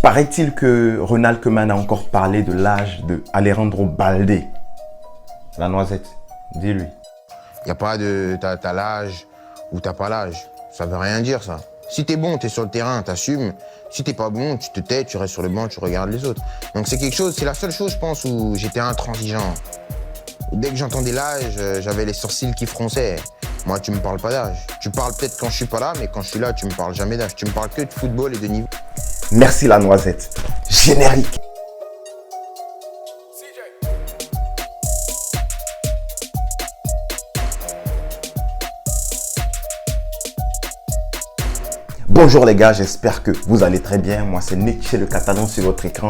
Paraît-il que Ronald Koeman a encore parlé de l'âge de Alejandro Balde. La noisette, dis-lui. Il n'y a pas de t'as l'âge ou t'as pas l'âge. Ça veut rien dire, ça. Si t'es bon, t'es sur le terrain, t'assumes. Si t'es pas bon, tu te tais, tu restes sur le banc, tu regardes les autres. Donc c'est quelque chose, c'est la seule chose, je pense, où j'étais intransigeant. Dès que j'entendais l'âge, j'avais les sourcils qui fronçaient. Moi, tu me parles pas d'âge. Tu parles peut-être quand je suis pas là, mais quand je suis là, tu me parles jamais d'âge. Tu me parles que de football et de niveau. Merci la noisette. Générique. Bonjour les gars, j'espère que vous allez très bien. Moi c'est Nick chez le Catalan sur votre écran.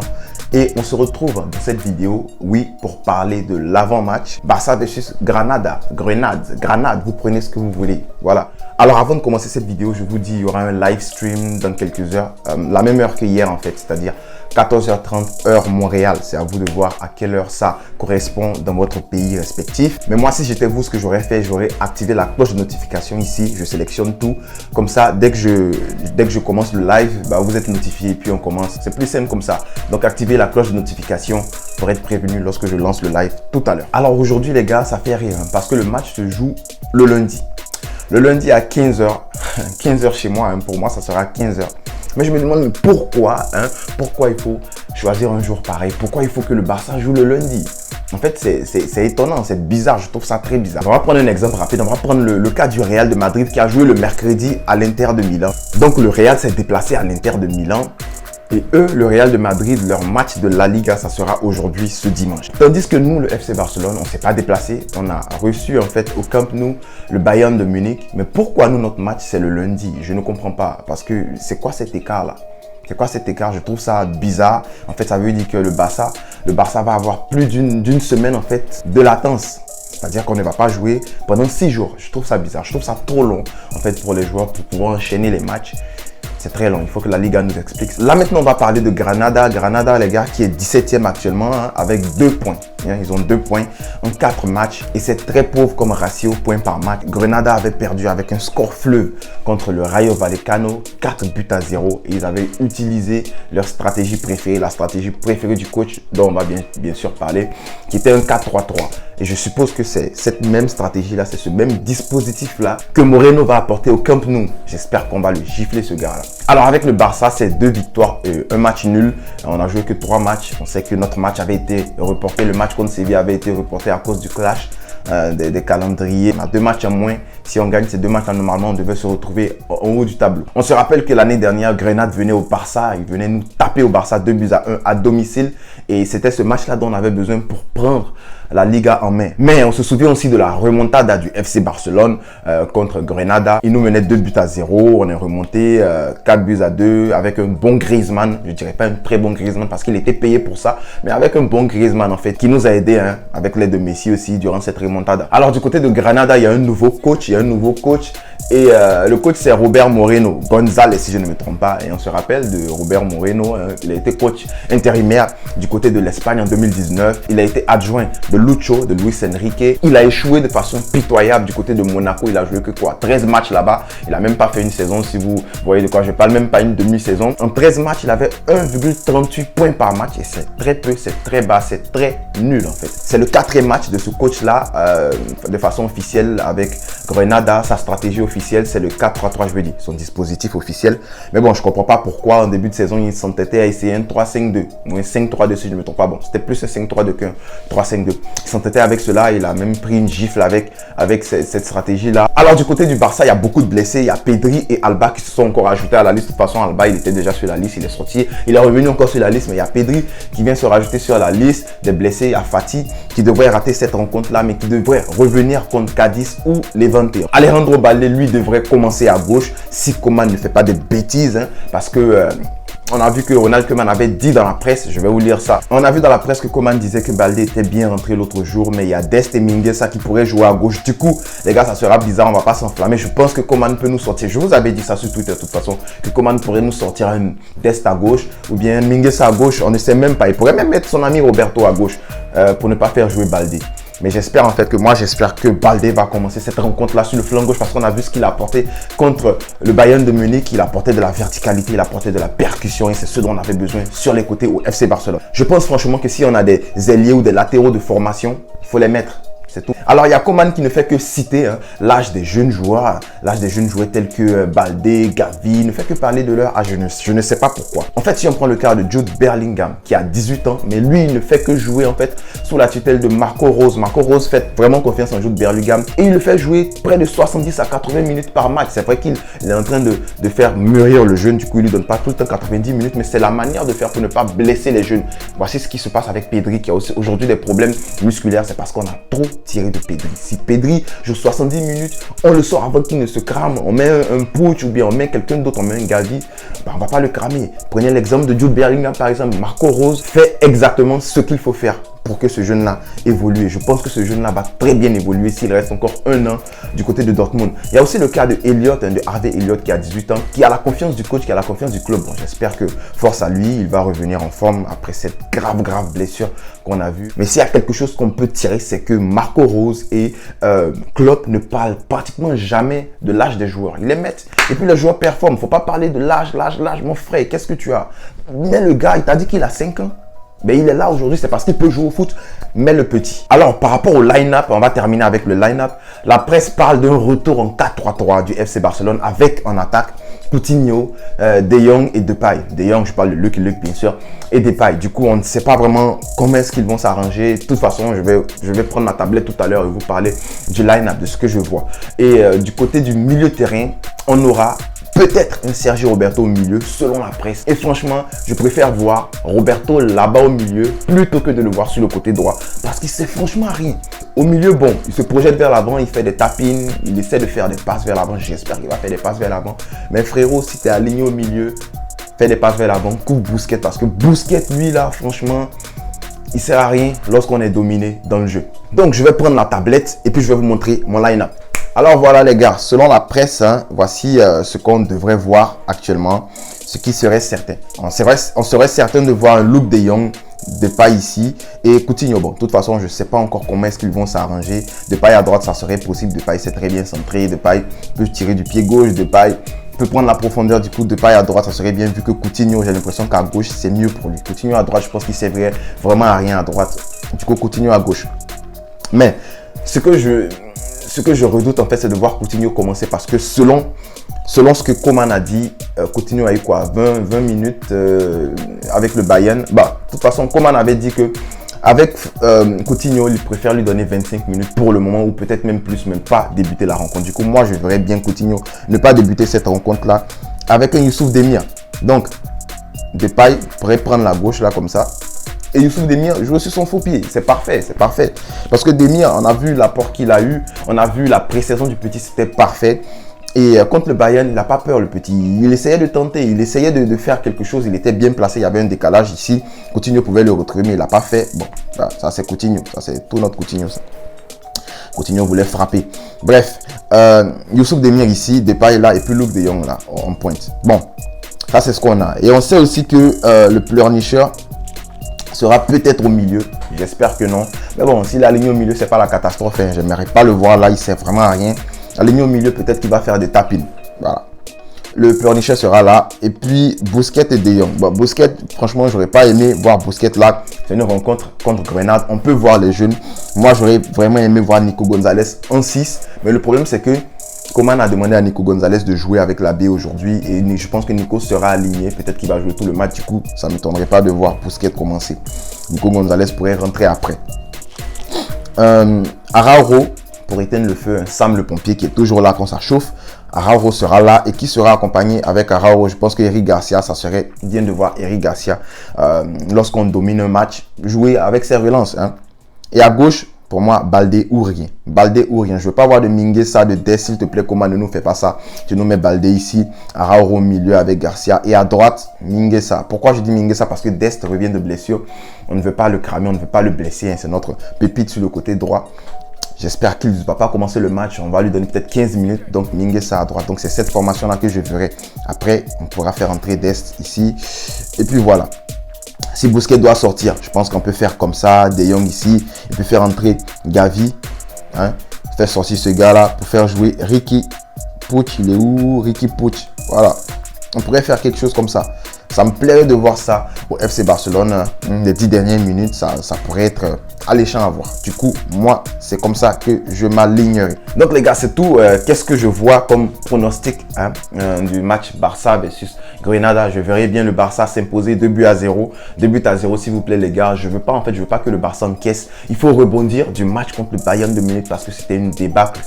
Et on se retrouve dans cette vidéo, oui, pour parler de l'avant-match Barça vs Granada. Grenade, vous prenez ce que vous voulez. Voilà. Alors avant de commencer cette vidéo, je vous dis, il y aura un live stream dans quelques heures. La même heure que hier en fait, c'est-à-dire 14h30 heure Montréal. C'est à vous de voir à quelle heure ça correspond dans votre pays respectif. Mais moi, si j'étais vous, ce que j'aurais fait, j'aurais activé la cloche de notification ici. Je sélectionne tout. Comme ça, dès que je commence le live, bah, vous êtes notifié et puis on commence. C'est plus simple comme ça. Donc, activez la cloche de notification pour être prévenu lorsque je lance le live tout à l'heure. Alors aujourd'hui, les gars, ça fait rire hein, parce que le match se joue le lundi. Le lundi à 15h. 15h chez moi, hein, pour moi, ça sera 15h. Mais je me demande pourquoi il faut choisir un jour pareil. Pourquoi il faut que le Barça joue le lundi? En fait, c'est étonnant, c'est bizarre. Je trouve ça très bizarre. On va prendre un exemple rapide. On va prendre le cas du Real de Madrid qui a joué le mercredi à l'Inter de Milan. Donc, le Real s'est déplacé à l'Inter de Milan. Et eux, le Real de Madrid, leur match de la Liga, ça sera aujourd'hui, ce dimanche. Tandis que nous, le FC Barcelone, on ne s'est pas déplacé. On a reçu en fait au Camp Nou le Bayern de Munich. Mais pourquoi nous, notre match, c'est le lundi? Je ne comprends pas. Parce que c'est quoi cet écart-là? C'est quoi cet écart? Je trouve ça bizarre. En fait, ça veut dire que le Barça va avoir plus d'une semaine en fait de latence. C'est-à-dire qu'on ne va pas jouer pendant 6 jours. Je trouve ça bizarre. Je trouve ça trop long en fait pour les joueurs pour pouvoir enchaîner les matchs. C'est très long, il faut que la Liga nous explique. Là maintenant, on va parler de Granada. Granada, les gars, qui est 17e actuellement hein, avec 2 points. Ils ont 2 points en 4 matchs et c'est très pauvre comme ratio point par match. Granada avait perdu avec un score fleuve contre le Rayo Vallecano, 4-0. Et ils avaient utilisé leur stratégie préférée, la stratégie préférée du coach dont on va bien sûr parler, qui était un 4-3-3. Et je suppose que c'est cette même stratégie-là, c'est ce même dispositif-là que Moreno va apporter au Camp Nou. J'espère qu'on va le gifler ce gars-là. Alors avec le Barça, c'est 2 victoires, un match nul. On a joué que 3 matchs. On sait que notre match avait été reporté. Le match contre Séville avait été reporté à cause du clash des calendriers. On a 2 matchs en moins. Si on gagne ces 2 matchs, normalement, on devait se retrouver en haut du tableau. On se rappelle que l'année dernière, Grenade venait au Barça. Il venait nous taper au Barça 2-1 à domicile. Et c'était ce match-là dont on avait besoin pour prendre la Liga en main. Mais on se souvient aussi de la remontada du FC Barcelone contre Grenada. Il nous menait 2-0. On est remonté 4-2 avec un bon Griezmann. Je dirais pas un très bon Griezmann parce qu'il était payé pour ça. Mais avec un bon Griezmann en fait qui nous a aidé hein, avec l'aide de Messi aussi durant cette remontada. Alors du côté de Granada, il y a un nouveau coach. Et le coach c'est Robert Moreno González si je ne me trompe pas. Et on se rappelle de Robert Moreno. Hein, il a été coach intérimaire du côté de l'Espagne en 2019. Il a été adjoint de Lucho, de Luis Enrique. Il a échoué de façon pitoyable du côté de Monaco. Il a joué que quoi 13 matchs là-bas. Il a même pas fait une saison si vous voyez de quoi je parle. Même pas une demi-saison. En 13 matchs, il avait 1,38 points par match. Et c'est très peu, c'est très bas, c'est très nul en fait. C'est le 4e match de ce coach-là de façon officielle avec Grenada. Sa stratégie officielle, c'est le 4-3-3, je veux dire. Son dispositif officiel. Mais bon, je comprends pas pourquoi en début de saison, il s'entêtait à essayer un 3-5-2 ou un 5-3-2 si je ne me trompe pas. Bon, c'était plus un 5-3-2 qu'un 3-5-2. Il s'entêtait avec cela, il a même pris une gifle avec cette stratégie-là. Alors du côté du Barça, il y a beaucoup de blessés. Il y a Pedri et Alba qui se sont encore ajoutés à la liste. De toute façon, Alba, il était déjà sur la liste, il est sorti. Il est revenu encore sur la liste, mais il y a Pedri qui vient se rajouter sur la liste des blessés. Il y a Fati qui devrait rater cette rencontre-là, mais qui devrait revenir contre Cadiz ou Levante. Alejandro Balde, lui, devrait commencer à gauche si Koeman ne fait pas de bêtises, hein, parce que... on a vu que Ronald Koeman avait dit dans la presse, je vais vous lire ça. On a vu dans la presse que Koeman disait que Balde était bien rentré l'autre jour, mais il y a Dest et Mingueza qui pourraient jouer à gauche. Du coup, les gars, ça sera bizarre, on va pas s'enflammer. Je pense que Koeman peut nous sortir. Je vous avais dit ça sur Twitter de toute façon, que Koeman pourrait nous sortir un Dest à gauche ou bien Mingueza à gauche. On ne sait même pas. Il pourrait même mettre son ami Roberto à gauche pour ne pas faire jouer Balde. Mais j'espère en fait j'espère que Baldé va commencer cette rencontre-là sur le flanc gauche parce qu'on a vu ce qu'il a apporté contre le Bayern de Munich. Il a apporté de la verticalité, il a apporté de la percussion et c'est ce dont on avait besoin sur les côtés au FC Barcelone. Je pense franchement que si on a des ailiers ou des latéraux de formation, il faut les mettre. C'est tout. Alors, il y a Coman qui ne fait que citer l'âge des jeunes joueurs. L'âge des jeunes joueurs tels que Baldé, Gavi. Il ne fait que parler de leur âge. Je ne sais pas pourquoi. En fait, si on prend le cas de Jude Bellingham, qui a 18 ans, mais lui, il ne fait que jouer en fait sous la tutelle de Marco Rose. Marco Rose fait vraiment confiance en Jude Bellingham et il le fait jouer près de 70 à 80 minutes par match. C'est vrai qu'il est en train de faire mûrir le jeune. Du coup, il ne lui donne pas tout le temps 90 minutes, mais c'est la manière de faire pour ne pas blesser les jeunes. Voici ce qui se passe avec Pedri, qui a aussi aujourd'hui des problèmes musculaires. C'est parce qu'on a trop tiré de Pedri. Si Pedri joue 70 minutes, on le sort avant qu'il ne se crame. On met un Puig ou bien on met quelqu'un d'autre, on met un Gavi, on ne va pas le cramer. Prenez l'exemple de Jude Bellingham par exemple. Marco Rose fait exactement ce qu'il faut faire pour que ce jeune-là évolue. Je pense que ce jeune-là va très bien évoluer s'il reste encore un an du côté de Dortmund. Il y a aussi le cas de Elliott, de Harvey Elliott qui a 18 ans, qui a la confiance du coach, qui a la confiance du club. Bon, j'espère que force à lui, il va revenir en forme après cette grave blessure qu'on a vue. Mais s'il y a quelque chose qu'on peut tirer, c'est que Marco Rose et Klopp ne parlent pratiquement jamais de l'âge des joueurs. Ils les mettent et puis les joueurs performent. Il ne faut pas parler de l'âge, mon frère. Qu'est-ce que tu as? Mais le gars, il t'a dit qu'il a 5 ans. Mais il est là aujourd'hui, c'est parce qu'il peut jouer au foot, mais le petit. Alors, par rapport au line-up, on va terminer avec le line-up. La presse parle d'un retour en 4-3-3 du FC Barcelone avec en attaque Coutinho, De Jong et Depay. De Jong, je parle de Luke bien sûr, et Depay. Du coup, on ne sait pas vraiment comment est-ce qu'ils vont s'arranger. De toute façon, je vais prendre ma tablette tout à l'heure et vous parler du line-up, de ce que je vois. Et du côté du milieu terrain, on aura peut-être un Sergio Roberto au milieu, selon la presse. Et franchement, je préfère voir Roberto là-bas au milieu plutôt que de le voir sur le côté droit. Parce qu'il sait franchement rien. Au milieu, bon, il se projette vers l'avant, il fait des tapines, il essaie de faire des passes vers l'avant. J'espère qu'il va faire des passes vers l'avant. Mais frérot, si tu es aligné au milieu, fais des passes vers l'avant, coupe Busquets. Parce que Busquets, lui là, franchement, il sert à rien lorsqu'on est dominé dans le jeu. Donc, je vais prendre la tablette et puis je vais vous montrer mon line-up. Alors voilà les gars, selon la presse, voici ce qu'on devrait voir actuellement, ce qui serait certain. On serait certain de voir un Luke de Jong, Depay ici et Coutinho. Bon, de toute façon, je ne sais pas encore comment est-ce qu'ils vont s'arranger. Depay à droite, ça serait possible. Depay, c'est très bien centré. Depay peut tirer du pied gauche. Depay peut prendre la profondeur du coup. Depay à droite, ça serait bien vu que Coutinho, j'ai l'impression qu'à gauche, c'est mieux pour lui. Coutinho à droite, je pense qu'il servait vraiment à rien à droite. Du coup, Coutinho à gauche. Mais ce que je redoute en fait, c'est de voir Coutinho commencer parce que selon ce que Coman a dit, Coutinho a eu quoi 20 minutes avec le Bayern. Bah, de toute façon, Coman avait dit que avec Coutinho, il préfère lui donner 25 minutes pour le moment ou peut-être même plus, même pas débuter la rencontre. Du coup, moi, je verrais bien Coutinho ne pas débuter cette rencontre-là avec un Youssouf Demir. Donc, Depay pourrait prendre la gauche là comme ça. Et Youssouf Demir joue sur son faux pied. C'est parfait, c'est parfait. Parce que Demir, on a vu l'apport qu'il a eu. On a vu la pré-saison du petit, c'était parfait. Et contre le Bayern, il n'a pas peur le petit. Il essayait de tenter, il essayait de faire quelque chose. Il était bien placé, il y avait un décalage ici. Coutinho pouvait le retrouver, mais il n'a pas fait. Bon, ça c'est Coutinho. Ça c'est tout notre Coutinho. Ça. Coutinho voulait frapper. Bref, Youssouf Demir ici, Depay là, et puis Luke de Jong là, en pointe. Bon, ça c'est ce qu'on a. Et on sait aussi que le pleurnicheur sera peut-être au milieu, j'espère que non. Mais bon, s'il est aligné au milieu, c'est pas la catastrophe. Hein. J'aimerais pas le voir là, il sert vraiment à rien. Aligné au milieu, peut-être qu'il va faire des tapines. Voilà. Le pleurnicheur sera là. Et puis, Busquets et De Jong. Bon, Busquets, franchement, j'aurais pas aimé voir Busquets là. C'est une rencontre contre Grenade. On peut voir les jeunes. Moi, j'aurais vraiment aimé voir Nico Gonzalez en 6. Mais le problème, c'est que Coman a demandé à Nico Gonzalez de jouer avec la B aujourd'hui et je pense que Nico sera aligné. Peut-être qu'il va jouer tout le match. Du coup, ça ne m'étonnerait pas de voir Busquets commencer. Nico Gonzalez pourrait rentrer après. Araujo, pour éteindre le feu, Sam le pompier qui est toujours là quand ça chauffe. Araujo sera là et qui sera accompagné avec Araujo. Je pense que Eric Garcia, ça serait bien de voir Eric Garcia lorsqu'on domine un match jouer avec ses relances. Hein. Et à gauche, pour moi, Baldé ou rien. Baldé ou rien. Je ne veux pas voir de Mingueza, de Dest, s'il te plaît. Comment ne nous fais pas ça? Tu nous mets Baldé ici, Araujo au milieu avec Garcia. Et à droite, Mingueza. Pourquoi je dis Mingueza? Parce que Dest revient de blessure. On ne veut pas le cramer, on ne veut pas le blesser. Hein. C'est notre pépite sur le côté droit. J'espère qu'il ne va pas commencer le match. On va lui donner peut-être 15 minutes. Donc, Mingueza à droite. Donc, c'est cette formation-là que je verrai. Après, on pourra faire entrer Dest ici. Et puis, voilà. Si Busquets doit sortir, je pense qu'on peut faire comme ça. De Jong ici. Il peut faire entrer Gavi, hein, fait sortir ce gars-là pour faire jouer Riqui Puig. Il est où? Riqui Puig. Voilà. On pourrait faire quelque chose comme ça. Ça me plairait de voir ça au FC Barcelone. Les 10 dernières minutes, ça pourrait être alléchant à voir. Du coup, moi, c'est comme ça que je m'alignerai. Donc, les gars, c'est tout. Qu'est-ce que je vois comme pronostic du match Barça versus Grenada? Je verrais bien le Barça s'imposer 2-0. 2-0, s'il vous plaît, les gars. Je veux pas que le Barça encaisse. Il faut rebondir du match contre le Bayern de Munich parce que c'était une débâcle.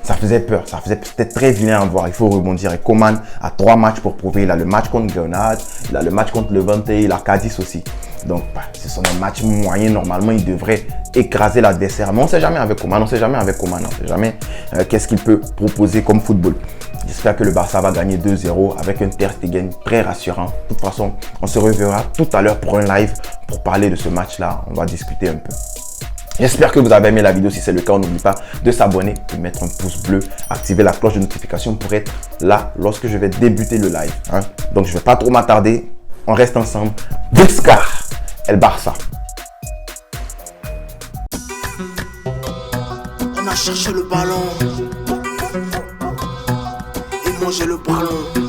Ça faisait peur, c'était très vilain à voir. Il faut rebondir. Et Coman a 3 matchs pour prouver. Il a le match contre Grenade, il a le match contre Levante, il a Cadiz aussi. Donc, ce sont des matchs moyens. Normalement, il devrait écraser l'adversaire. Mais on ne sait jamais avec Coman. On ne sait jamais qu'est-ce qu'il peut proposer comme football. J'espère que le Barça va gagner 2-0 avec un Ter Stegen très rassurant. De toute façon, on se reverra tout à l'heure pour un live pour parler de ce match-là. On va discuter un peu. J'espère que vous avez aimé la vidéo. Si c'est le cas, n'oublie pas de s'abonner, de mettre un pouce bleu, activer la cloche de notification pour être là lorsque je vais débuter le live. Hein. Donc, je ne vais pas trop m'attarder. On reste ensemble. Buscar El Barça. On a cherché le ballon et moi j'ai le ballon.